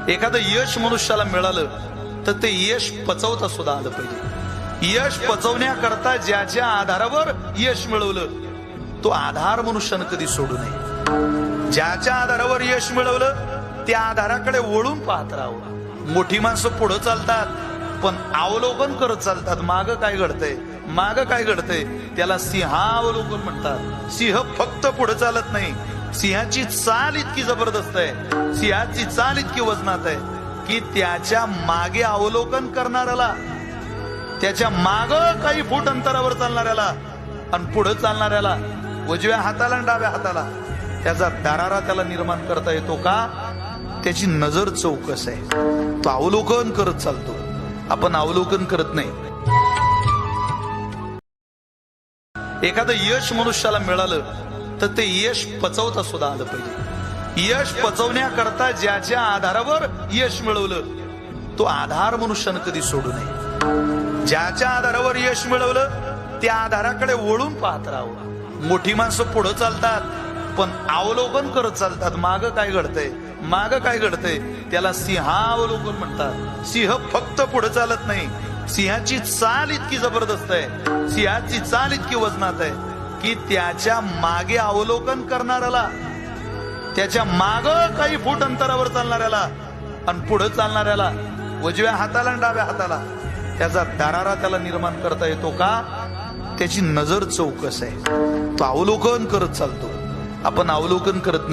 एखादं यश मनुष्याला मिळालं तर ते यश पचवता सुद्धा आलं पाहिजे। यश पचवण्याकरता ज्याच्या आधारावर यश मिळवलं तो आधार मनुष्यानं कधी सोडू नये। ज्याच्या आधारावर यश मिळवलं त्या आधाराकडे वळून पाहत राहावं। मोठी माणसं पुढे चालतात पण अवलोकन करत चालतात, माग काय घडतंय, माग काय घडतंय, त्याला सिंहावलोकन म्हणतात। सिंह फक्त पुढे चालत नाही, सिंहाची चाल इतकी जबरदस्त आहे, सिंहाची चाल इतकी वजनात आहे की त्याच्या मागे अवलोकन करणाऱ्याला, त्याच्या माग काही फूट अंतरावर चालणाऱ्याला आणि पुढे चालणाऱ्याला, उजव्या हाताला आणि डाव्या हाताला त्याचा दरारा त्याला निर्माण करता येतो का? त्याची नजर चौकस आहे, तो अवलोकन करत चालतो, आपण अवलोकन करत नाही। एखादं यश मनुष्याला मिळालं तर ते यश पचवता सुद्धा आलं पाहिजे। यश पचवण्याकरता ज्याच्या आधारावर यश मिळवलं तो आधार मनुष्यानं कधी सोडू नये। ज्याच्या आधारावर यश मिळवलं त्या आधाराकडे वळून पाहत राहावं। मोठी माणसं पुढे चालतात पण अवलोकन करत चालतात, माग काय घडतंय, माग काय घडतंय, त्याला सिंहावलोकन म्हणतात। सिंह फक्त पुढे चालत नाही, सिंहाची चाल इतकी जबरदस्त आहे, सिंहाची चाल इतकी वजनात आहे की त्याच्या मागे अवलोकन करणाऱ्याला, त्याच्या माग काही फूट अंतरावर चालणाऱ्याला आणि पुढे चालणाऱ्याला, उजव्या हाताला आणि डाव्या हाताला त्याचा दरारा त्याला निर्माण करता येतो का? त्याची नजर चौकस आहे, तो अवलोकन करत चालतो, आपण अवलोकन करत नाही।